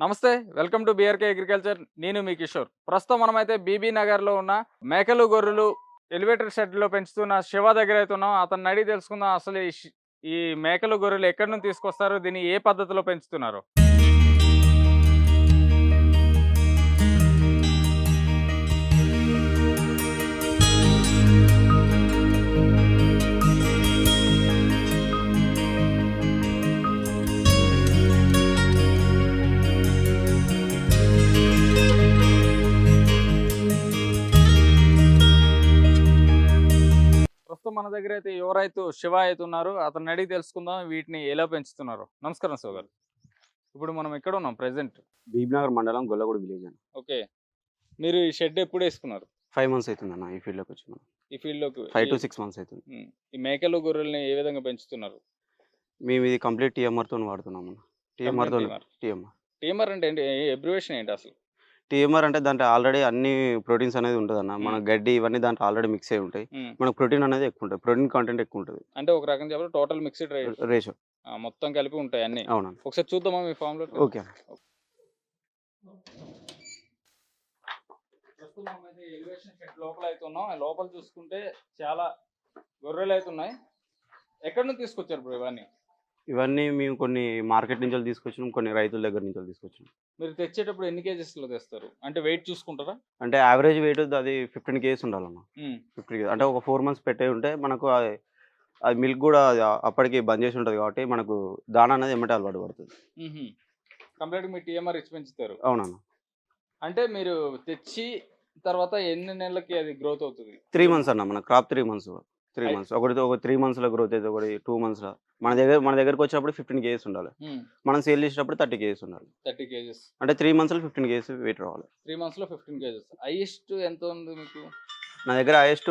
నమస్తే. Welcome to BRK agriculture. నేను మీ కిషోర్. ప్రస్తుతం మనమైతే బీబీ నగర్‌లో ఉన్న మేకలు, గొర్రెలు ఎలివేటర్ షెడ్‌లో పెంచుతున్న శివ దగ్గర అయితే ఉన్నాం. అతన్ని అడిగి తెలుసుకుందాం అసలు ఈ మేకలు, గొర్రెలు ఎక్కడి నుంచి తీసుకొస్తారు? దీన్ని ఏ పద్ధతిలో పెంచుతున్నారో. ప్రస్తుతం మన దగ్గర అయితే యువ రైతు శివ అయితే ఉన్నారు. అతన్ని అడిగి తెలుసుకుందాం వీటిని ఎలా పెంచుతున్నారో. నమస్కారం శివ గారు. ఇప్పుడు మనం ఎక్కడ ఉన్నాం ప్రెజెంట్? బీబీనగర్ మండలం గొల్లగూడ విలేజ్ అండి. ఓకే. మీరు ఈ షెడ్ ఎప్పుడు వేసుకున్నారు? 5 మంత్స్ అయితుందన్న ఈ ఫీల్డ్‌లోకొచ్చి మనం. ఈ ఫీల్డ్‌లోకి 5-6 మంత్స్ అయితుంది. ఈ మేకలు, గొర్రెల్ని ఏ విధంగా పెంచుతున్నారు? మేము ఇది కంప్లీట్ టీఎంఆర్‌తోని వాడుతున్నామన్న. టీఎంఆర్‌తోని టీఎంఆర్. టీఎంఆర్. టీఎంఆర్ అంటే ఏంటి? అబ్రివేషన్ ఏంటి అసలు? టీఎంఆర్ అంటే దాంట్లో ఆల్రెడీ అన్ని ప్రోటీన్స్ అనేది ఉంటదన్న. మన హ్మ్. గడ్డి ఇవన్నీ దాంట్లో ఆల్రెడీ మిక్స్ అయ్యి ఉంటాయి. హ్మ్. మనకు ప్రోటీన్ అనేది ఎక్కువ ఉంటది. ప్రోటీన్ కంటెంట్ ఎక్కువ ఉంటది. అంటే ఒక రకంగా చెప్పాలంటే టోటల్ మిక్స్డ్ రేషియో. మొత్తం కలిపి ఉంటాయి అన్నీ. అవునన్న. ఒకసారి చూద్దామా మీ ఫామ్‌లోకి? ఓకే అన్న. ప్రస్తుతం మనమైతే ఎలివేషన్ షెడ్ లోపల అయితే ఉన్నాం. ఆ లోపల చూసుకుంటే చాలా గొర్రెలు అయితే ఉన్నాయి. ఎక్కడి నుంచి తీసుకొచ్చారు బ్రో ఇవన్నీ? ఇవన్నీ మేము కొన్ని మార్కెట్ నుంచెల్లి తీసుకొచ్చినాం. కొన్ని రైతుల దగ్గర నుంచెల్లి తీసుకొచ్చినాం. మీరు తెచ్చేటప్పుడు ఎన్ని కేజెస్‌లో తెస్తారు? అంటే వెయిట్ చూసుకుంటారా? అంటే యావరేజ్ వెయిట్ అది 15 కేజీస్ ఉండాలన్న. హ్మ్. 50 కేజీ అంటే ఒక 4 మంత్స్ పెట్టే ఉంటే మనకు అది అది మిల్క్ గూడా అది అప్పటికి బంద్ చేసి ఉంటది కాబట్టి మనకు దానా అనేది ఎమ్మటే అలవాటు పడుతది. హుహు. కంప్లీట్‌గా మీ టీఎంఆర్ ఇచ్చి పెంచుతారు. అవునన్న. అంటే మీరు తెచ్చి తర్వాత ఎన్ని నెలలకి అది గ్రోత్ అవుతది? 3 మంత్స్ అన్న మన క్రాప్ 3 మంత్స్. 3 అయ్ మంత్స్. ఒక 3 మంత్స్‌లో గ్రోత్ అయితది. ఒకటి 2 మంత్స్‌లో. మన దగ్గరకొచ్చినప్పుడు 15 కేజీస్ ఉండాలి. హ్మ్. మనం సేల్ చేసేటప్పుడు 30 కేజీస్ ఉండాలి. 30 కేజెస్. అంటే 3 మంత్స్‌లో 15 కేజీస్ వెయిట్ రావాలి. 3 మంత్స్‌లో 15 కేజెస్. హైయెస్ట్ ఎంత ఉంది మీకు? నా దగ్గర హైయెస్ట్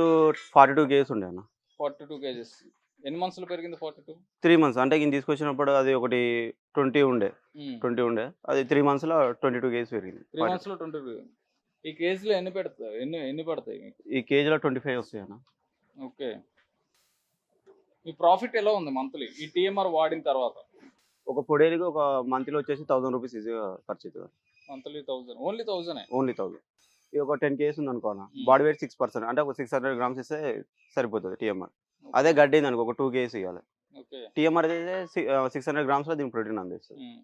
42 కేజీస్ ఉండే అన్న. 42 కేజెస్. ఎన్ని మంత్స్‌లో పెరిగింది 42? 3 మంత్స్ అంటే ఈయన తీసుకొచ్చినప్పుడు అది ఒకటి 20 ఉండే. హ్మ్. 20 ఉండే. అది 3 మంత్స్‌లో 22 కేజీస్ పెరిగింది. 3 మంత్స్‌లో 22. ఈ కేజీలో ఎన్ని పెడతారు? ఎన్ని పడతాయి మీకు? ఈ కేజీలో 25 వస్తాయన్న. ఓకే. మీ ప్రాఫిట్ ఎలా ఉంది మంత్లీ? ఈ టీఎంఆర్ వాడిన తర్వాత? ఒక పొడేలుకి ఒక మంత్‌లో వచ్చేసి 1000 రూపీస్ ఈజీగా ఖర్చు అయితది. మంత్లీ 1000. Only 1000 only 1000. ఇది ఒక 10 కేజీస్ ఉందనుకో అన్న. హ్మ్. బాడీ వెయిట్ 6% అంటే ఒక 600 గ్రామ్స్ ఇస్తే సరిపోతది టీఎంఆర్. అదే ఓకే. గడ్డి అయిందనుకో ఒక 2 కేజీస్ ఇయ్యాలి. ఓకే. టీఎంఆర్ అయితే 600 గ్రామ్స్‌లో దీనికి ప్రోటీన్ అందిస్తది. హ్మ్.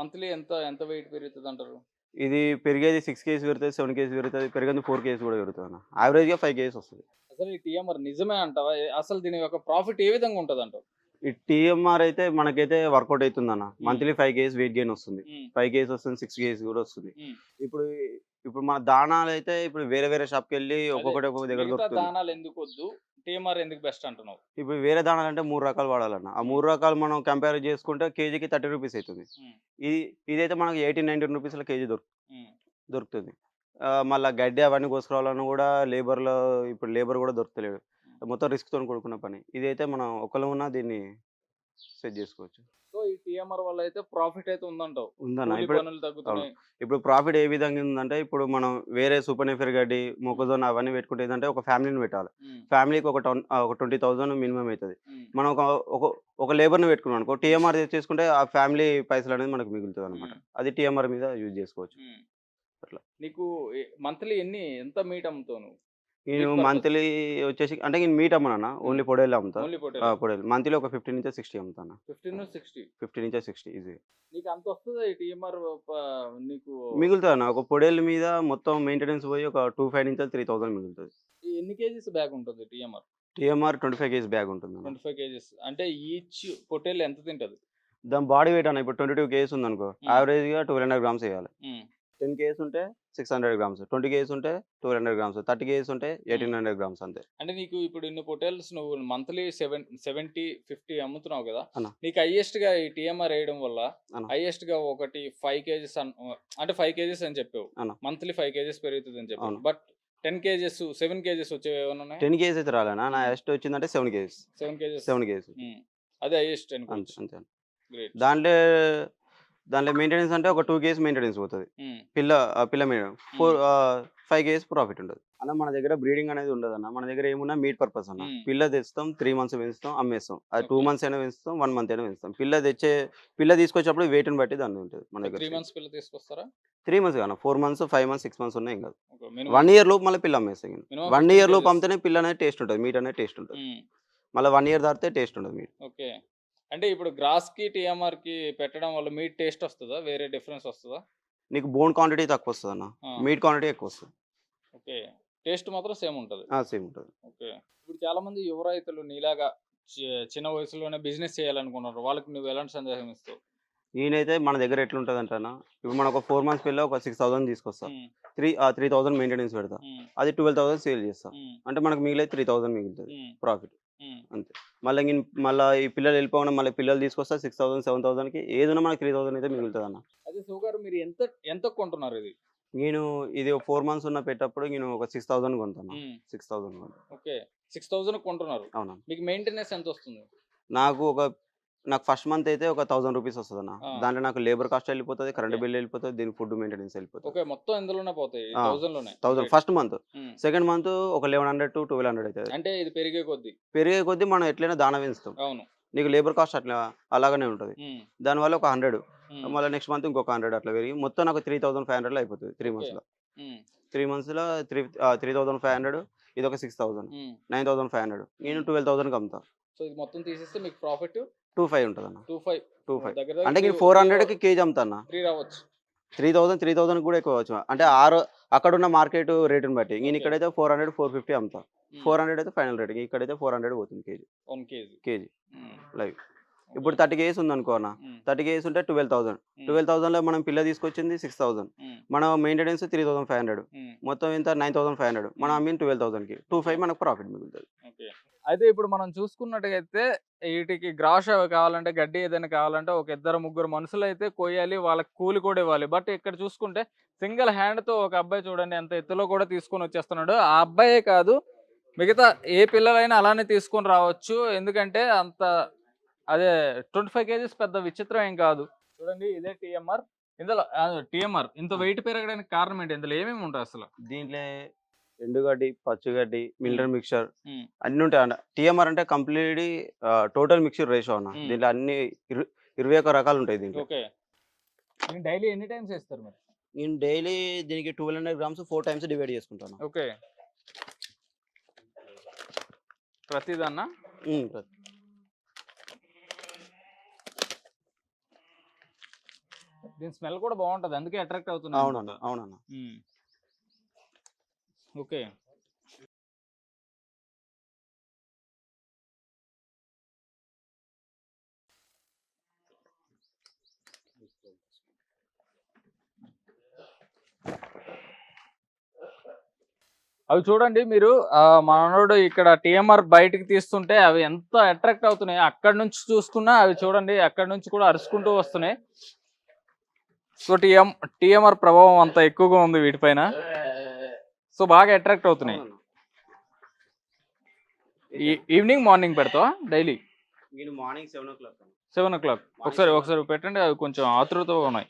మంత్లీ ఎంత వెయిట్ పెరుగుతదంటారు? ఇది పెరిగేది 6 కేజీస్ పెరుగుతది, 7 కేజీస్ పెరుగుతది, పెరిగేది 4 కేజీస్ కూడా పెరుగుతదన్న. యావరేజ్‌గా 5 కేజీస్ వస్తది. అసలు ఈ టీఎంఆర్ నిజమే అంటావా? అసలు దీని యొక్క ప్రాఫిట్ ఏ విధంగా ఉంటదంటావు? ఈ టీఎంఆర్ అయితే మనకైతే వర్కౌట్ అయితుందన్న. హ్మ్. మంత్లీ 5 కేజీస్ వెయిట్ గెయిన్ వస్తుంది. హ్మ్. 5 కేజీస్ వస్తుంది, 6 కేజీస్ కూడా వస్తుంది. హ్మ్. ఇప్పుడు ఇప్పుడు మన దానాలైతే ఇప్పుడు వేరే షాప్‌కెళ్ళి అదే ఒక్కొక్కటి ఒక్కొక్క దగ్గర మిగతా దొరుకుతుంది. దానాలు ఎందుకొద్దు? టీఎంఆర్ ఎందుకు బెస్ట్ అంటున్నావు? ఇప్పుడు వేరే దానాలంటే 3 రకాలు వాడాలన్న. ఆ 3 రకాలు మనం కంపేర్ చేసుకుంటే కేజీకి 30 రూపీస్ అయితుంది. హ్మ్. ఇది ఇదైతే మనకు 18, 19 రూపీస్‌లో కేజీ హ్మ్. దొరుకుతుంది. మళ్ళా గడ్డి అవన్నీ కోసుకురావాలన్నా గూడా ఇప్పుడు లేబర్ గూడా దొరుకుతలేడు. హ్మ్. మొత్తం రిస్క్‌తోని కూడుకున్న పని. ఇదైతే మనం ఒక్కలం ఉన్నా దీన్ని సెట్ జేసుకోవచ్చు. సో, ఈ టీఎంఆర్ వల్ల అయితే ప్రాఫిట్ అయితే ఉందంటావు. ఉందన్న. కూలి ఇప్పుడు పనులు అవును. తగ్గుతున్నాయి. ఇప్పుడు ప్రాఫిట్ ఏ విధంగా ఉందంటే, ఇప్పుడు మనం వేరే సూపర్ నెఫర్ గడ్డి, మొక్కజొన్న అవన్నీ పెట్టుకుంటే ఏందంటే ఒక ఫ్యామిలీని పెట్టాలి. హ్మ్. ఫ్యామిలీకి ఒక 20,000 మినిమమ్ అయితది. హ్మ్. మనం ఒక ఒక లేబర్‌ని పెట్టుకున్నాం అనుకో, టీఎంఆర్ తెచ్చేసుకుంటే ఆ ఫ్యామిలీ పైసలనేది మనకు మిగులుతదనమాట. హ్మ్. అది టీఎంఆర్ మీద యూజ్ జేసుకోవచ్చు. హ్మ్. అట్లా. నీకు మంత్లీ ఎంత మీట్ అమ్ముతావు నువ్వు? నేను మీట్ పర్పస్. మంత్లీ వచ్చేసి అంటే నేను మీట్ అమ్మనన్న. హ్మ్. ఓన్లీ పొడేలే అమ్ముతా. ఓన్లీ పొటేలో. పొడేలు. మంత్లీ ఒక 15-60 అమ్ముతాను. 15-60. 15-60 ఈజీగా. నీకు అంత వస్తదా ఈ టీఎంఆర్ నీకు? మిగులుతదన్న. ఒక పొడేలు మీద మొత్తం మెయింటెనెన్స్ పోయి ఒక 2500-3000 మిగులుతది. ఎన్ని కేజీస్ బ్యాగ్ ఉంటుంది టీఎంఆర్? టీఎంఆర్ 25 కేజీస్ బ్యాగ్ ఉంటుందన్న. 25 కేజీస్. అంటే ఈచ్ పొటేల్ ఎంత తింటది? దాని బాడీ వెయిట్ అన్న ఇప్పుడు 22 కేజీస్ ఉందనుకో, హ్మ్. యావరేజ్‌గా 1200 గ్రామ్స్ ఎయ్యాలి. హ్మ్. 10 కేజీస్ ఉంటే 600 గ్రామ్స్, 20 కేజీస్ ఉంటే 1200 గ్రామ్స్, 30 కేజీస్ ఉంటే హ్మ్. 1800 గ్రామ్స్ అంతే. అంటే నీకు ఇప్పుడు ఇన్ని పొటేల్స్ నువ్వు మంత్లీ 70, 50 అమ్ముతున్నావు కదా! అన్న. నీకు హైయెస్ట్‌గా ఈ టీఎంఆర్ ఎయడం వల్ల అన్న. హైయెస్ట్‌గా ఒకటి 5 కేజీస్ అంటే 5 కేజీస్ అని చెప్పావు. అన్న. మంత్లీ 5 కేజీస్ పెరుగుతదని చెప్పావు. అవును. బట్ 10 కేజీస్, 7 కేజీస్ వచ్చేవి ఏమన్నా ఉన్నాయా? 10 కేజీస్ అయితే రాలేనా. నా హ్మ్. హైయెస్ట్ వచ్చిందంటే 7 కేజీస్. 7 కేజీస్. 7 కేజీస్. హ్మ్. అదే హైయెస్ట్ అంతే. అనుకోవచ్చు. అంతే. గ్రేట్. దాంట్లో దాంట్లో మెయింటెనెన్స్ అంటే ఒక 2 కేజీస్ మెయింటెనెన్స్ పోతది. హ్మ్. పిల్ల మీద హ్మ్. 5 కేజీస్ ప్రాఫిట్ ఉంటది. అన్న మన దగ్గర బ్రీడింగ్ అనేది ఉండదన్న. మన దగ్గర ఏమున్నా మీట్ పర్పస్ అన్న. పిల్ల తెస్తాం, 3 మంత్స్ పెంచుతాం, అమ్మేస్తాం. అది 2 ఓకే. మంత్స్ అయినా పెంచుతాం, 1 మంత్ అయినా పెంచుతాం. పిల్ల తీసుకొచ్చేటప్పుడు వెయిట్‌ని బట్టి దాన్ని ఉంటది మన దగ్గర 3 సేల్. మంత్స్ పిల్ల తీసుకొస్తారా? 3 మంత్స్ కాదన్న, 4 మంత్స్, 5 మంత్స్, 6 మంత్స్ ఉన్నా ఏం కాదు. ఓకే. 1 మినిమమ్ ఇయర్ లోపు మళ్ళీ పిల్ల అమ్మేస్తాం ఇంక. మినిమమ్ 1 15 ఇయర్ లోపు కేజెస్. అమ్మితేనే పిల్ల అనేది టేస్ట్ ఉంటది. మీట్ అనేది టేస్ట్ ఉంటది. హ్మ్. మళ్ళీ 1 ఇయర్ దాటితే టేస్ట్ ఉండదు మీట్. ఓకే. అంటే ఇప్పుడు గ్రాస్‌కి, టీఎంఆర్‌కి పెట్టడం వల్ల మీట్ టేస్ట్ వస్తదా? వేరే డిఫరెన్స్ వస్తదా? నీకు బోన్ క్వాంటిటీ తక్కువొస్తదన్న. ఆ! మీట్ క్వాంటిటీ ఎక్కువొస్తది. ఓకే. టేస్ట్ మాత్రం సేమ్ ఉంటది. సేమ్ ఉంటది. ఓకే. ఇప్పుడు చాలామంది యువ రైతులు నీలాగా చి చిన్న వయసులోనే బిజినెస్ చేయాలనుకున్నారు. వాళ్ళకి నువ్వు ఎలాంటి సందేశం ఇస్తావు? నేనైతే మన దగ్గర ఎట్లుంటదంటే అన్న, ఇప్పుడు మనం ఒక 4 మంత్స్ పిల్ల ఒక 6,000 తీసుకొస్తా. హ్మ్. 3,000 మెయింటెనెన్స్ పెడతా. హ్మ్. అది 12,000 సేల్ చేస్తా. హ్మ్. అంటే మనకు మిగిలేది 3,000 మిగులుతది హ్మ్. ప్రాఫిట్. హ్మ్. అంతే. మళ్ళా ఈ పిల్లలు వెళ్ళిపోగానే మళ్ళీ పిల్లలు తీసుకొస్తా 6,000, 7,000కి ఏదున్నా మనకు 3,000 అయితే మిగులుతదన్న. అదే శివ గారు మీరు ఎంతకు కొంటున్నారు ఇది? నేను ఇది 4 మంత్స్ ఉన్న పెట్టప్పుడు నేను ఒక 6,000 కొంటాను. హ్మ్. 6,000 కొంటా. ఓకే. 6,000కి కొంటున్నారు. అవునా. మీకు మెయింటెనెన్స్ ఎంతొస్తుంది? నాకు ఒక నాకు ఫస్ట్ మంత్ అయితే ఒక 1000 రూపీస్ వస్తదన్న. ఆ! దాంట్లో నాకు లేబర్ కాస్ట్ వెళ్ళిపోతది, కరెంట్ ఓకే. బిల్ వెళ్ళిపోతది, దీనికి ఫుడ్ మెయింటెనెన్స్ వెళ్ళిపోతది. ఓకే. మొత్తం ఇందులోనే పోతాయి. ఈ ఆ! 1000లోనే 1000 రేట్. First month. హ్మ్. సెకండ్ మంత్ ఒక 1100-1200 అయితది. అంటే ఇది పెరిగే కొద్దీ. పెరిగే కొద్దీ మనం ఎట్లైనా దానా పెంచుతాం. అవును. నీకు లేబర్ కాస్ట్ అట్లా అలాగనే ఉంటది. హ్మ్. దానివల్ల ఒక 100, హ్మ్. మళ్ళీ నెక్స్ట్ మంత్ ఇంకొక 100 అట్లా పెరిగి మొత్తం నాకు 3,500లో అయిపోతది 3 ఓకే. మంత్స్‌లో. హ్మ్. 3 మంత్స్‌లో 3,500 ఇదొక 6,000, హ్మ్. 9,500 నేను హ్మ్. 12,000కి అమ్ముతా. సో, ఇది మొత్తం తీసేస్తే మీకు ప్రాఫిట్ 25 ఉంటదన్న. 25 25 దగ్గర దగ్గర అంటే 3 నేను 3 400కి కేజీ అమ్ముతా అన్న. 3 రావచ్చు. 3,000 కూడా ఎక్కువ అవ్వచ్చు. అంటే హ్మ్. అక్కడున్న మార్కెట్ రేట్‌ని బట్టి. నేను ఓకే. ఇక్కడైతే 400, 450 అమ్ముతా. హ్మ్. 400 అయితే ఫైనల్ రేట్. ఇక్కడైతే 400 పోతుంది కేజీ. 1 కేజీ. కేజీ హ్మ్. లైవ్. ఓకే. ఇప్పుడు 30 కేజీస్ ఉందనుకో అన్న. హ్మ్. 30 కేజీస్ ఉంటే 12,000. హ్మ్. 12,000లో మనం పిల్ల తీసుకొచ్చింది 6,000. హ్మ్. మన మెయింటెనెన్స్ 3,500. హ్మ్. మొత్తం ఎంత 9,500. మనం హ్మ్. అమ్మింది 12,000కి. ఓకే. 25 మనకు ప్రాఫిట్ మిగులుతది. ఓకే. అయితే ఇప్పుడు మనం చూసుకున్నట్టయితే ఈటికి గ్రాస్ అవి కావాలంటే గడ్డి ఏదైనా కావాలంటే ఒక ఇద్దరు ముగ్గురు మనుషులైతే కొయ్యాలి. వాళ్ళకి కూలి కూడా ఇవ్వాలి. బట్ ఇక్కడ చూసుకుంటే సింగిల్ హ్యాండ్‌తో ఒక అబ్బాయి చూడండి ఎంత ఎత్తులో కూడా తీసుకొని వచ్చేస్తున్నాడు. ఆ అబ్బాయే కాదు మిగతా ఏ పిల్లలైనా అలానే తీసుకొని రావచ్చు. ఎందుకంటే అంత అదే 25 కేజీస్ పెద్ద విచిత్రం ఏం కాదు. చూడండి ఇదే టీఎంఆర్. ఇందులో టీఎంఆర్ ఇంత ఆ! వెయిట్ పెరగడానికి కారణం ఏంటి? ఇందులో ఏమేమి ఉంటాయి అసలు? దీంట్లో ఎండుగడ్డి, పచ్చిగడ్డి, హ్మ్. మిల్లర్ మిక్చర్ హ్మ్. అన్నీ ఉంటాయన్న. టీఎంఆర్ అంటే కంప్లీట్‌లీ టోటల్ మిక్స్చర్ రేషియో అన్న. హ్మ్. దీంట్లో అన్ని 21 రకాలుంటాయి దీంట్లో. ఓకే. మీరు డైలీ ఎన్ని టైమ్స్ ఏస్తారు మరి? నేను డైలీ దీనికి 1200 గ్రామ్స్ 4 టైమ్స్ డివైడ్ చేసుకుంటాను. ఓకే. ప్రతిదన్నా? హ్మ్. దీని స్మెల్ కూడా బావుంటది. అందుకే అట్రాక్ట్ అవుతున్నాయి అవునన్న. అనుకుంటా. అవునన్న. హ్మ్. ఓకే. అవి చూడండి మీరు మనోడు ఇక్కడ టీఎంఆర్ బయటికి తీస్తుంటే అవి ఎంత అట్రాక్ట్ అవుతున్నాయి. అక్కడి నుంచి చూసుకున్నా అవి చూడండి అక్కడి నుంచి కూడా అరుచుకుంటూ వస్తున్నాయి. సో, టీఎంఆర్ ప్రభావం అంత ఎక్కువగా ఉంది వీటిపైన. సో, బాగా అట్రాక్ట్ అవుతున్నాయి. అవునన్న. ఈవినింగ్, మార్నింగ్ పెడతావా డైలీ? నేను మార్నింగ్ 7:00 అన్న. 7:00 మార్నింగ్ ఒకసారి 7 ఒకసారి పెట్టండి. అవి కొంచెం ఆతృతగా ఉన్నాయి.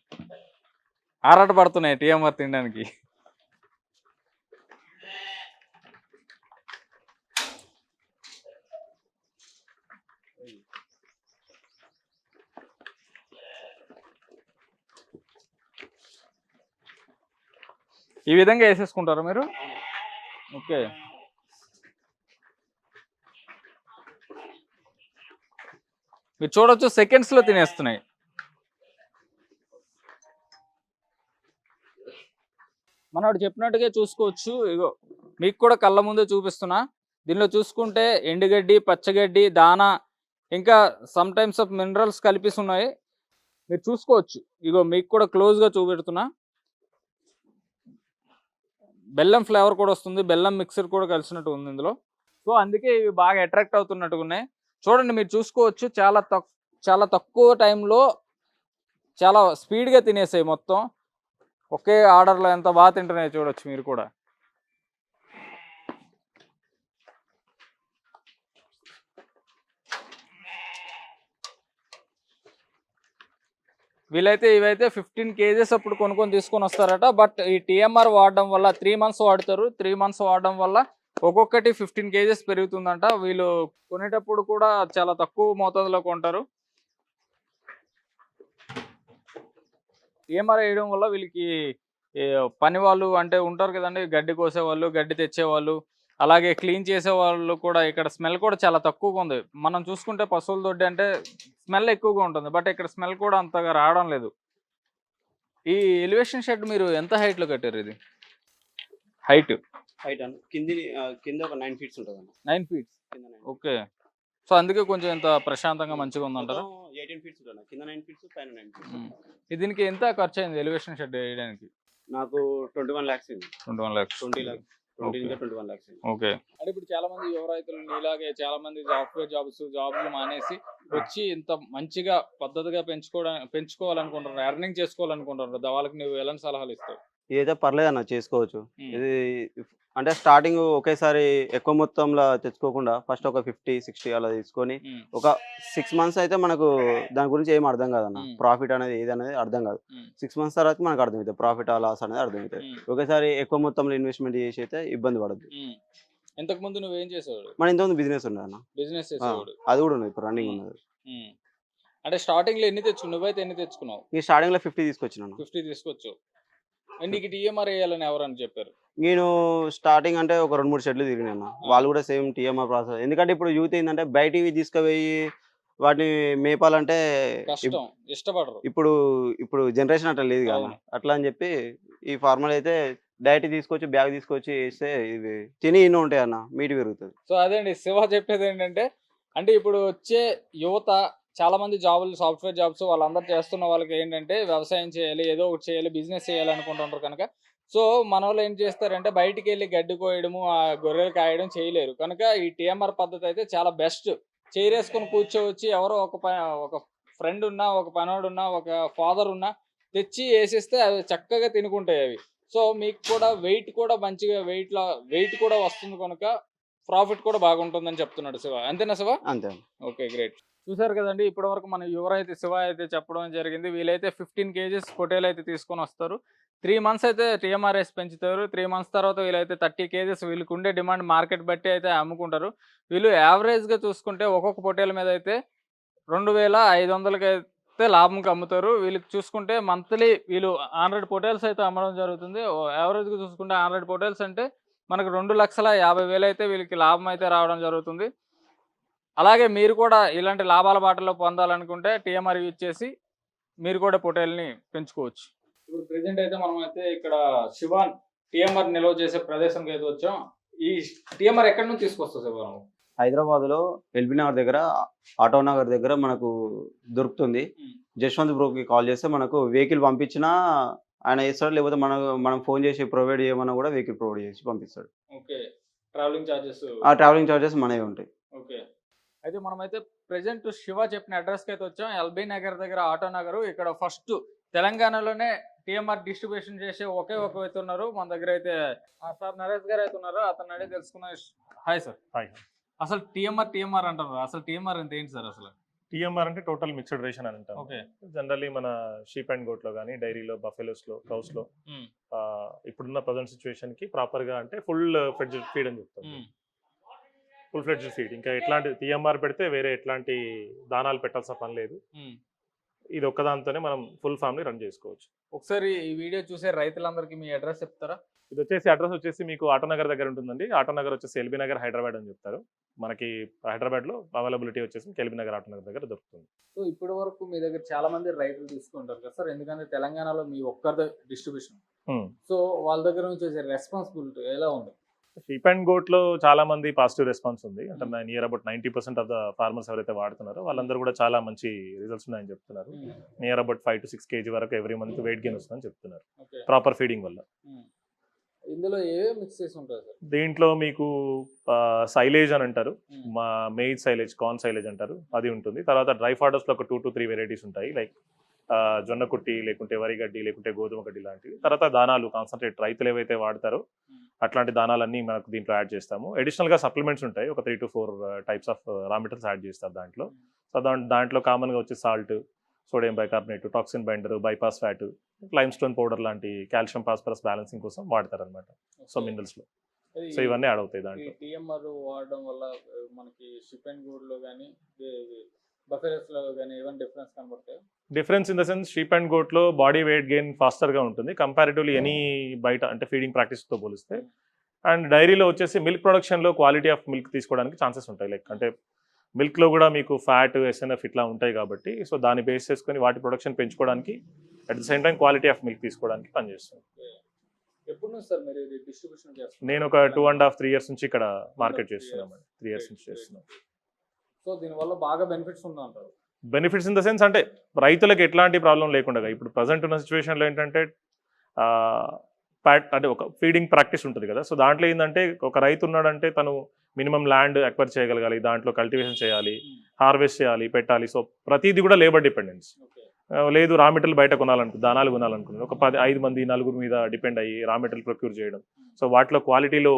ఆరాట పడుతున్నాయి టీఎంఆర్ తినడానికి. ఈ విధంగా ఏసేసుకుంటారా మీరు? ఓకే. మీరు చూడొచ్చు సెకండ్స్‌లో తినేస్తున్నాయి. మనోడు చెప్పినట్టుగా చూసుకోవచ్చు. ఇగో మీకు కూడా కళ్ళ ముందే చూపిస్తున్నా. దీనిలో చూసుకుంటే ఎండుగడ్డి, పచ్చగడ్డి, దానా ఇంకా సమ్ టైమ్స్ ఆఫ్ మినరల్స్ కలిపేసున్నాయి. మీరు చూసుకోవచ్చు. ఇగో మీకు కూడా క్లోజ్‌గా చూపెడుతున్నా. బెల్లం ఫ్లేవర్ కూడా వస్తుంది. బెల్లం మిక్సర్ కూడా కలిసినట్టు ఉంది ఇందులో. సో, అందుకే ఇవి బాగా అట్రాక్ట్ అవుతున్నట్టుగున్నాయి. చూడండి మీరు చూసుకోవచ్చు. చాలా తక్కువ టైంలో చాలా స్పీడ్‌గా తినేసాయి మొత్తం. ఒకే ఆర్డర్‌లో ఎంత బాగా తింటున్నాయో చూడొచ్చు మీరు కూడా. వీళ్ళైతే ఇవైతే 15 కేజెస్ అప్పుడు కొనుక్కొని తీసుకొని వస్తారట. బట్ ఈ టీఎంఆర్ వాడడం వల్ల 3 మంత్స్ వాడతారు. 3 మంత్స్ వాడడం వల్ల ఒక్కొక్కటి 15 కేజెస్ పెరుగుతుందంట. వీళ్ళు కొనేటప్పుడు కూడా చాలా తక్కువ మోతాదులో కొంటారు. టీఎంఆర్ వేయడం వల్ల వీళ్ళకి పని వాళ్ళు అంటే ఉంటారు కదండి, గడ్డి కోసేవాళ్ళు, గడ్డి తెచ్చేవాళ్ళు, అలాగే క్లీన్ చేసేవాళ్ళు కూడా. ఇక్కడ స్మెల్ కూడా చాలా తక్కువగా ఉంది. మనం చూసుకుంటే పశువుల దొడ్డి అంటే స్మెల్ ఎక్కువగా ఉంటుంది, బట్ ఇక్కడ స్మెల్ కూడా అంతగా రావడం లేదు. ఈ ఎలివేషన్ షెడ్ మీరు ఎంత హైట్లో కట్టారు? ఇది హైట్ హైట్ కింద ఒక 9 ఫీట్స్ ఉంటుంది అన్న. 9 ఫీట్స్. ఓకే. సో అందుకే కొంచెం ఇంత ప్రశాంతంగా మంచిగా ఉందంటారా? 18 ఫీట్స్ ఉంటుంది కింద 9 ఫీట్స్ పైన 9 ఫీట్స్. దీనికి ఎంత ఖర్చు అయింది ఎలివేషన్ షెడ్ వేయడానికి? నాకు 21 lakhs అయింది. 21 lakhs. 20 lakhs. 21 lakhs. ఓకే. అంటే ఇప్పుడు చాలా మంది యువ రైతులు ఇలాగే చాలా మంది సాఫ్ట్వేర్ జాబ్లు మానేసి వచ్చి ఇంత మంచిగా పద్ధతిగా పెంచుకోవాలనుకుంటారు, ఎర్నింగ్ చేసుకోవాలనుకుంటారు. వాళ్ళకి నువ్వు ఎలాంటి సలహాలు ఇస్తావు? ఇదైతే పర్లేదు అన్న, చేసుకోవచ్చు. ఇది అంటే స్టార్టింగ్ ఒకేసారి ఎక్కువ మొత్తంలో తెచ్చుకోకుండా ఫస్ట్ ఒక 50-60 అలా తీసుకొని ఒక 6 months అయితే మనకు దాని గురించి ఏం అర్థం కాదన్న. ప్రాఫిట్ అనేది ఏది అనేది అర్థం కాదు. 6 months తర్వాత మనకు అర్థమవుతుంది ప్రాఫిట్ లాస్ అనేది అర్థమవుతుంది. ఒకేసారి ఎక్కువ మొత్తంలో ఇన్వెస్ట్మెంట్ చేసి అయితే ఇబ్బంది పడద్దు. ఇంతకు ముందు నువ్వేం చేసేవాడు? మన ఇంతకుముందు బిజినెస్ ఉండదు అన్న. బిజినెస్ చేసేవాడు. అది కూడా ఉంది, ఇప్పుడు రన్నింగ్ ఉన్నది. అంటే స్టార్టింగ్ లో ఎన్ని నువ్వైతే ఎన్ని తెచ్చుకున్నావు? ఈ స్టార్టింగ్ లో 50 తీసుకొచ్చినాను. 50 తీసుకొచ్చావు. నీకు టీఎంఆర్ వేయాలని ఎవరని చెప్పారు? నేను స్టార్టింగ్ అంటే ఒక 2-3 షెడ్లు తిరిగినా. వాళ్ళు కూడా సేమ్ టీఎంఆర్ ప్రాసెస్. ఎందుకంటే ఇప్పుడు యూత్ ఏంటంటే బయటివి తీసుకుపోయి వాటిని మేపాలంటే ఇష్టపడరు. ఇప్పుడు జనరేషన్ అట్లా లేదు కదా, అట్లా అని చెప్పి ఈ ఫార్మల్ అయితే డైరెక్ట్ తీసుకొచ్చి బ్యాగ్ తీసుకొచ్చి వేస్తే ఇవి తిని ఇన్ని ఉంటాయి అన్న, మీట్ పెరుగుతుంది. సో అదే అండి శివ చెప్పేది ఏంటంటే, అంటే ఇప్పుడు వచ్చే యువత చాలా మంది సాఫ్ట్వేర్ జాబ్స్ వాళ్ళందరూ చేస్తున్న వాళ్ళకి ఏంటంటే వ్యవసాయం చేయాలి, ఏదో ఒకటి చేయాలి, బిజినెస్ చేయాలి అనుకుంటుంటారు కనుక. సో మన వాళ్ళు ఏం చేస్తారంటే బయటికి వెళ్ళి గడ్డి కోయడము, ఆ గొర్రెలు కాయడం చేయలేరు కనుక ఈ టీఎంఆర్ పద్ధతి అయితే చాలా బెస్ట్. చైరేసుకొని కూర్చోవచ్చి ఎవరో ఒక ఫ్రెండ్ ఉన్నా, ఒక పనోడు ఉన్నా, ఒక ఫాదర్ ఉన్నా తెచ్చి వేసేస్తే అవి చక్కగా తినుకుంటాయి అవి. సో మీకు కూడా వెయిట్ కూడా మంచిగా వెయిట్ కూడా వస్తుంది కనుక ప్రాఫిట్ కూడా బాగుంటుందని చెప్తున్నాడు శివ. అంతేనా శివ? అంతే. Okay, great. చూసారు కదండి, ఇప్పటి వరకు మన యువరైతే శివ అయితే చెప్పడం జరిగింది. వీళ్ళైతే 15 కేజెస్ పొటేలు అయితే తీసుకొని వస్తారు. 3 months అయితే టీఎంఆర్ఎస్ పెంచుతారు. 3 months తర్వాత వీళ్ళైతే 30 కేజెస్ వీళ్ళకి ఉండే డిమాండ్ మార్కెట్ బట్టి అయితే అమ్ముకుంటారు. వీళ్ళు యావరేజ్గా చూసుకుంటే ఒక్కొక్క పొటేల మీద అయితే 2500కి అయితే లాభంకి అమ్ముతారు. వీళ్ళకి చూసుకుంటే మంత్లీ వీళ్ళు 100 పొటేల్స్ అయితే అమ్మడం జరుగుతుంది. యావరేజ్గా చూసుకుంటే 100 పొటేల్స్ అంటే మనకు 2,50,000 అయితే వీళ్ళకి లాభం అయితే రావడం జరుగుతుంది. అలాగే మీరు కూడా ఇలాంటి లాభాల బాటలో పొందాలనుకుంటే టీఎంఆర్ యూజ్ చేసి మీరు కూడా పొటేల్ని పెంచుకోవచ్చు. ఇప్పుడు ప్రెసెంట్ అయితే మనం అయితే ఇక్కడ శివాన్ టీఎంఆర్ నిల్వ చేసే ప్రదేశంకి అయితే వచ్చాం. ఈ టీఎంఆర్ ఎక్కడి నుంచి తీసుకొస్తావు శివాన్? హైదరాబాద్లో ఎల్బీ నగర్ దగ్గర, ఆటో నగర్ దగ్గర మనకు దొరుకుతుంది. జశ్వంత్ బ్రోకి కాల్ చేస్తే మనకు వెహికల్ పంపించినా ఆయన ఇస్తాడు, లేకపోతే మనం ఫోన్ చేసి ప్రొవైడ్ చేయమన్నా కూడా వెహికల్ ప్రొవైడ్ చేసి పంపిస్తాడు. ఓకే. ట్రావెలింగ్ చార్జెస్ మనవి ఉంటాయి. ఓకే. అయితే మనమైతే ప్రెసెంట్ శివ చెప్పిన అడ్రస్కి అయితే వచ్చాం. ఎల్బీ నగర్ దగ్గర ఆటో నగర్. ఇక్కడ ఫస్ట్ తెలంగాణలోనే టీఎంఆర్ డిస్ట్రిబ్యూషన్ చేసే ఒకే ఒక వ్యక్తి ఉన్నారు మన దగ్గర అయితే. సార్ నరేష్ గారు అయితే ఉన్నారు, అతను అడిగి తెలుసుకున్నా. Hi sir. హాయ్. అసలు టీఎంఆర్ అంటారు, అసలు టీఎంఆర్ అంటే ఏంటి సార్? అసలు టీఎంఆర్ అంటే టోటల్ మిక్స్డ్ రేషన్ అని అంటాం. ఓకే. జనరల్లీ మన షీప్ అండ్ గోట్ లో కానీ, డైరీలో, బఫెలోస్ లో, కౌస్ లో ఇప్పుడున్న ప్రజెంట్ సిచ్యువేషన్ కి ప్రాపర్ గా అంటే ఫుల్ ఫ్లెడ్జ్డ్ ఫీడ్ అని చెప్తాం. Full fledged feed. ఇంకా ఎట్లాంటి టీఎంఆర్ పెడితే వేరే ఎట్లాంటి దానాలు పెట్టాల్సిన పని లేదు. ఇది ఒక్కదాంతోనే మనం ఫుల్ ఫ్యామిలీ రన్ చేసుకోవచ్చు. ఒకసారి ఈ వీడియో చూసే రైతులందరికీ మీ అడ్రస్ చెప్తారా? ఇది వచ్చేసి అడ్రస్ వచ్చేసి మీకు ఆటో నగర్ దగ్గర ఉంటుందండి. ఆటో నగర్ వచ్చేసి ఎల్బీ నగర్ హైదరాబాద్ అని చెప్తారు. మనకి హైదరాబాద్ లో అవైలబిలిటీ వచ్చేసి ఎల్బీ నగర్ ఆటో నగర్ దగ్గర దొరుకుతుంది. సో ఇప్పటి వరకు మీ దగ్గర చాలా మంది రైతులు తీసుకుంటారు కదా సార్, ఎందుకంటే తెలంగాణలో మీ ఒక్కరి డిస్ట్రిబ్యూషన్. సో వాళ్ళ దగ్గర నుంచి వచ్చే రెస్పాన్సిబిలిటీ ఎలా ఉంది? షీప్ అండ్ గోట్ లో చాలా మంది పాజిటివ్ రెస్పాన్స్ ఉంది. అంటే near about 90% of the farmers ఎవరైతే వాడుతున్నారో వాళ్ళందరూ కూడా చాలా మంచి రిజల్ట్స్ ఉన్నాయని చెప్తున్నారు. నియర్ అబౌట్ 5 to 6 kg వరకు ఎవ్రీ మంత్ వెయిట్ గెయిన్ వస్తుందని చెప్తున్నారు ప్రాపర్ ఫీడింగ్ వల్ల. ఇందులో ఏ మిక్స్ చేసి ఉంటుంది సార్? దీంట్లో మీకు సైలేజ్ అని అంటారు, మా మెయిజ్ సైలేజ్, కార్న్ సైలేజ్ అంటారు, అది ఉంటుంది. తర్వాత డ్రై ఫాడర్స్ లో ఒక 2 to 3 వెరైటీస్ ఉంటాయి, లైక్ జొన్న కుట్టి, లేకుంటే వరి గడ్డి, లేకుంటే గోధుమ గడ్డి లాంటివి. తర్వాత దానాలు కాన్సన్ట్రేట్ రైతులు ఏవైతే వాడతారో అట్లాంటి దానాలన్నీ మనకు దీంట్లో యాడ్ చేస్తాము. అడిషనల్ గా సప్లిమెంట్స్ ఉంటాయి, ఒక 3 to 4 టైప్స్ ఆఫ్ రా మెటీరియల్స్ యాడ్ చేస్తారు దాంట్లో. సో దాంట్లో కామన్ గా వచ్చి salt, sodium bicarbonate, toxin binder, bypass fat, lime stone powder లాంటి కాల్షియం ఫాస్ఫరస్ బ్యాలెన్సింగ్ కోసం వాడతారనమాట. సో మినరల్స్లో సో ఇవన్నీ యాడ్ అవుతాయి దాంట్లో. టీఎంఆర్ వాడడం వల్ల మనకి షిప్ అండ్ గూడ్ లో కానీ బఫెలోస్ లో కానీ ఏమైనా డిఫరెన్స్ కనబడతాయి? Difference in the sense sheep and గోట్లో బాడీ వెయిట్ గెయిన్ ఫాస్టర్గా ఉంటుంది కంపారిటివ్లీ ఎనీ బయట అంటే ఫీడింగ్ ప్రాక్టీస్తో పోలిస్తే. అండ్ డైరీలో వచ్చేసి మిల్క్ ప్రొడక్షన్లో క్వాలిటీ ఆఫ్ మిల్క్ తీసుకోవడానికి ఛాన్సెస్ ఉంటాయి. లైక్ అంటే మిల్క్లో కూడా మీకు ఫ్యాట్, ఎస్ఎన్ఎఫ్ ఇట్లా ఉంటాయి కాబట్టి సో దాన్ని బేస్ చేసుకొని వాటి ప్రొడక్షన్ పెంచుకోవడానికి at the same time quality of milk తీసుకోవడానికి పనిచేస్తుంది. ఎప్పుడు నుంచి సార్ మీరు ఇది డిస్ట్రిబ్యూషన్ చేస్తున్నారు? నేను ఒక 2.5-3 years నుంచి ఇక్కడ మార్కెట్ చేస్తున్నాను. 3 years నుంచి చేస్తున్నాను. సో దీనివల్ల బాగా బెనిఫిట్స్ ఉందంటారు? బెనిఫిట్స్ ఇన్ ద సెన్స్ అంటే రైతులకు ఎట్లాంటి ప్రాబ్లం లేకుండా ఇప్పుడు ప్రజెంట్ ఉన్న సిచ్యువేషన్లో ఏంటంటే అంటే ఒక ఫీడింగ్ ప్రాక్టీస్ ఉంటుంది కదా. సో దాంట్లో ఏంటంటే ఒక రైతు ఉన్నాడంటే తను మినిమం ల్యాండ్ అక్వైర్ చేయగలగాలి, దాంట్లో కల్టివేషన్ చేయాలి, హార్వెస్ట్ చేయాలి, పెట్టాలి. సో ప్రతిదీ కూడా లేబర్ డిపెండెన్స్. లేదు రా మెటీరియల్ బయట దానాలు కొనాలనుకున్నాను ఒక 5 మంది 4 మీద డిపెండ్ అయ్యి రా మెటీరియల్ ప్రొక్యూర్ చేయడం. సో వాటిలో క్వాలిటీలో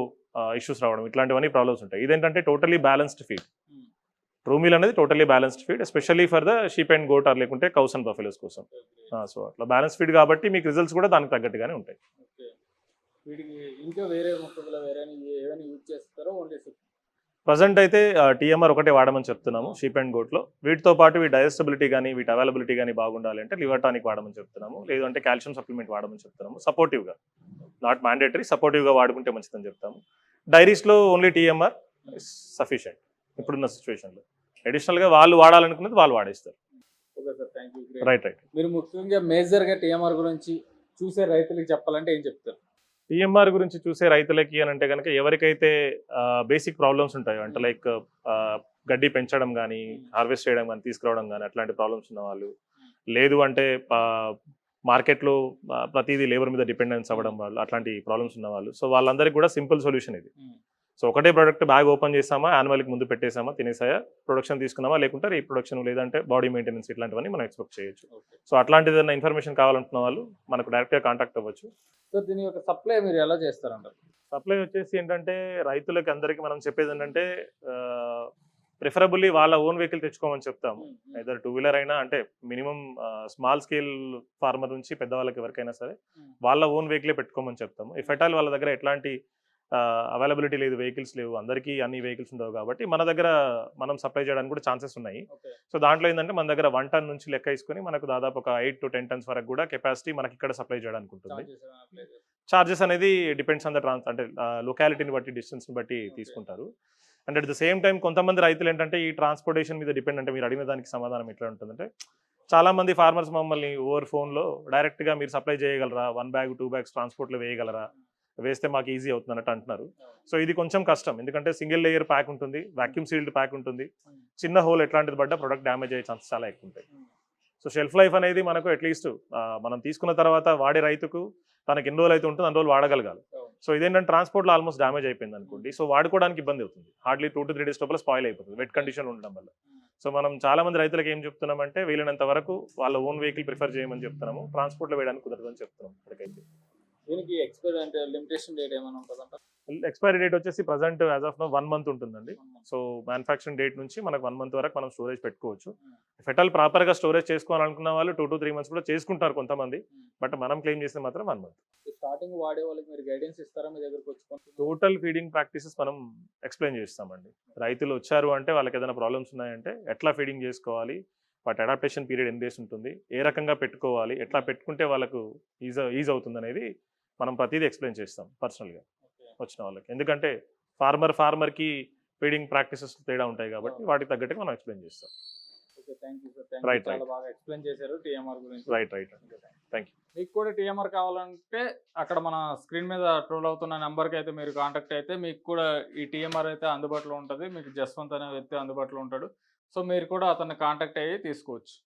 ఇష్యూస్ రావడం ఇట్లాంటివన్నీ ప్రాబ్లమ్స్ ఉంటాయి. ఇదేంటంటే టోటలీ బ్యాలెన్స్డ్ ఫీడ్. ట్రూమిల్ అనేది totally balanced feed, especially for the sheep and goat or లేకుంటే కౌస్ అండ్ బఫెలోస్ కోసం. సో అట్లా బ్యాలెన్స్ ఫీడ్ కాబట్టి మీకు రిజల్ట్స్ కూడా దానికి తగ్గట్టుగానే ఉంటాయి. వీటికి ఇంకా వేరే మొక్కలు వేరే ఏమైనా యూజ్ చేస్తారో ఓన్లీ ప్రజెంట్ అయితే టీఎంఆర్ ఒకటే వాడమని చెప్తున్నాము షీప్ అండ్ గోట్లో. వీటితో పాటు వీటి డైజెస్టబిలిటీ కానీ వీటి అవైలబిలిటీ కానీ బాగుండాలి అంటే లివర్ టానిక్ వాడమని చెప్తున్నాము, లేదంటే కాల్షియం సప్లిమెంట్ వాడమని చెప్తున్నాము. సపోర్టివ్గా, నాట్ మ్యాండేటరీ, సపోర్టివ్గా వాడుకుంటే మంచిదని చెప్తాము. డైరీస్లో ఓన్లీ టీఎంఆర్ సఫిషియంట్ ఇప్పుడున్న సిచ్యువేషన్లో. అడిషనల్గా వాళ్ళు వాడాలనుకున్నది వాళ్ళు వాడేస్తారు. Okay sir, thank you. Right. మీరు ముఖ్యంగా మేజర్గా టీఎంఆర్ గురించి చూసే రైతులకు చెప్పాలంటే ఏం చెప్తారు? టీఎంఆర్ గురించి చూసే రైతులకి అని అంటే కనుక ఎవరికైతే బేసిక్ ప్రాబ్లమ్స్ ఉంటాయో అంటే లైక్ గడ్డి పెంచడం కానీ, హార్వెస్ట్ చేయడం కానీ, తీసుకురావడం కానీ అట్లాంటి ప్రాబ్లమ్స్ ఉన్న వాళ్ళు, లేదు అంటే మార్కెట్లో ప్రతిదీ లేబర్ మీద డిపెండెన్స్ అవ్వడం వాళ్ళు, అట్లాంటి ప్రాబ్లమ్స్ ఉన్న వాళ్ళు, సో వాళ్ళందరికీ కూడా సింపుల్ సొల్యూషన్ ఇది. సో ఒకటే ప్రోడక్ట్ బ్యాగ్ ఓపెన్ చేసామా, యానిమల్కి ముందు పెట్టేసామా, తినేసాయా, ప్రొడక్షన్ తీసుకున్నామా, లేకుంటే రీప్రొడక్షన్ లేదంటే బాడీ మెయింటెనెన్స్ ఇట్లాంటివన్నీ మనం ఎక్స్పెక్ట్ చేయొచ్చు. సో అట్లాంటిది ఏదైనా ఇన్ఫర్మేషన్ కావాలంటున్న వాళ్ళు మనకు డైరెక్ట్గా కాంటాక్ట్ అవ్వచ్చు. సో దీని యొక్క సప్లై మీరు ఎలా చేస్తారంటారు? సప్లై వచ్చేసి ఏంటంటే రైతులకి అందరికీ మనం చెప్పేది ఏంటంటే ప్రిఫరబుల్లీ వాళ్ళ ఓన్ వెహికల్ తెచ్చుకోమని చెప్తాము. ఐదర్ 2-wheeler అయినా, అంటే మినిమం స్మాల్ స్కేల్ ఫార్మర్ నుంచి పెద్దవాళ్ళకి ఎవరికైనా సరే వాళ్ళ ఓన్ వెహికలే పెట్టుకోమని చెప్తాము. ఇఫ్ ఎట్ ఆల్ వాళ్ళ దగ్గర ఎట్లాంటి అవైలబిలిటీ లేదు, వెహికల్స్ లేవు, అందరికీ అన్ని వెహికల్స్ ఉండవు కాబట్టి మన దగ్గర మనం సప్లై చేయడానికి కూడా ఛాన్సెస్ ఉన్నాయి. సో దాంట్లో ఏంటంటే మన దగ్గర 1 ton నుంచి లెక్క తీసుకొని మనకు దాదాపు ఒక 8 to 10 tons వరకు కూడా కెపాసిటీ మనకి ఇక్కడ సప్లై చేయడానికి ఉంటుంది. చార్జెస్ అనేది డిపెండ్స్ ఆన్ ద అంటే లొకాలిటీని బట్టి, డిస్టెన్స్ని బట్టి తీసుకుంటారు. And at the same time కొంతమంది రైతులు ఏంటంటే ఈ ట్రాన్స్పోర్టేషన్ మీద డిపెండ్. అంటే మీరు అడిగిన దానికి సమాధానం ఎట్లా ఉంటుందంటే, చాలా మంది ఫార్మర్స్ మమ్మల్ని ఓవర్ ఫోన్లో డైరెక్ట్గా మీరు సప్లై చేయగలరా, 1 bag 2 bags ట్రాన్స్పోర్ట్లో వేయగలరా, వేస్తే మాకు ఈజీ అవుతుంది అన్నట్టు అంటున్నారు. సో ఇది కొంచెం కష్టం, ఎందుకంటే సింగిల్ లేయర్ ప్యాక్ ఉంటుంది, వాక్యూమ్ సీల్డ్ ప్యాక్ ఉంటుంది, చిన్న హోల్ ఎట్లాంటిది పడ్డా ప్రొడక్ట్ డ్యామేజ్ అయ్యే ఛాన్సెస్ చాలా ఎక్కువ ఉంటాయి. సో షెల్ఫ్ లైఫ్ అనేది మనకు అట్లీస్ట్ మనం తీసుకున్న తర్వాత వాడే రైతుకు తనకి ఎన్ని రోజులు అయితే ఉంటుంది అన్ని రోజులు వాడగలగాలి. సో ఇదేంటంటే ట్రాన్స్పోర్ట్లో ఆల్మోస్ట్ డ్యామేజ్ అయిపోయింది అనుకోండి, సో వాడుకోవడానికి ఇబ్బంది అవుతుంది. హార్డ్లీ 2 to 3 days లోపల స్పాయిల్ అయిపోతుంది వెట్ కండిషన్ ఉండడం వల్ల. సో మనం చాలా మంది రైతులకు ఏం చెప్తున్నామంటే వీలైనంత వరకు వాళ్ళ ఓన్ వెహికల్ ప్రిఫర్ చేయమని చెప్తున్నాము, ట్రాన్స్పోర్ట్లో వేయడానికి కుదరదని చెప్తున్నాం ఇప్పటికైతే. దీనికి ఎక్స్పైరీ అంటే లిమిటేషన్ డేట్ ఏమైనా ఉంటుందంట? ఎక్స్పైరీ డేట్ వచ్చేసి present as of now 1 month ఉంటుందండి. సో మ్యానుఫ్యాక్చరింగ్ డేట్ నుంచి మనకు 1 month వరకు మనం స్టోరేజ్ పెట్టుకోవచ్చు. ఫెటల్ ప్రాపర్గా స్టోరేజ్ చేసుకోవాలనుకున్న వాళ్ళు 2 to 3 months కూడా చేసుకుంటారు కొంతమంది, బట్ మనం క్లెయిమ్ చేస్తే మాత్రం 1 month. స్టార్టింగ్ వాడే వాళ్ళకి మీరు గైడెన్స్ ఇస్తారా మీ దగ్గరకు వచ్చి? టోటల్ ఫీడింగ్ ప్రాక్టీసెస్ మనం ఎక్స్ప్లెయిన్ చేస్తామండి. రైతులు వచ్చారు అంటే వాళ్ళకి ఏదైనా ప్రాబ్లమ్స్ ఉన్నాయంటే ఎట్లా ఫీడింగ్ చేసుకోవాలి, వాటి అడాప్టేషన్ పీరియడ్ ఎన్ని డేస్ ఉంటుంది, ఏ రకంగా పెట్టుకోవాలి, ఎట్లా పెట్టుకుంటే వాళ్ళకు ఈజ్ అవుతుంది అనేది మనం ప్రతిదీ ఎక్స్ప్లెయిన్ చేస్తాం పర్సనల్గా వచ్చిన వాళ్ళకి. ఎందుకంటే ఫార్మర్కి ఫీడింగ్ ప్రాక్టీసెస్ తేడా ఉంటాయి కాబట్టి వాటికి తగ్గట్టుగా మనం ఎక్స్ప్లెయిన్ చేస్తాం. రైట్. బాగా ఎక్స్ప్లెయిన్ చేశారు టీఎంఆర్ గురించి. రైట్. Thank you. మీకు కూడా టీఎంఆర్ కావాలంటే అక్కడ మన స్క్రీన్ మీద ట్రోల్ అవుతున్న నెంబర్కి అయితే మీరు కాంటాక్ట్ అయితే మీకు కూడా ఈ టీఎంఆర్ అయితే అందుబాటులో ఉంటుంది. మీకు జస్వంత్ అనే వ్యక్తి అందుబాటులో ఉంటాడు. సో మీరు కూడా అతన్ని కాంటాక్ట్ అయ్యి తీసుకోవచ్చు.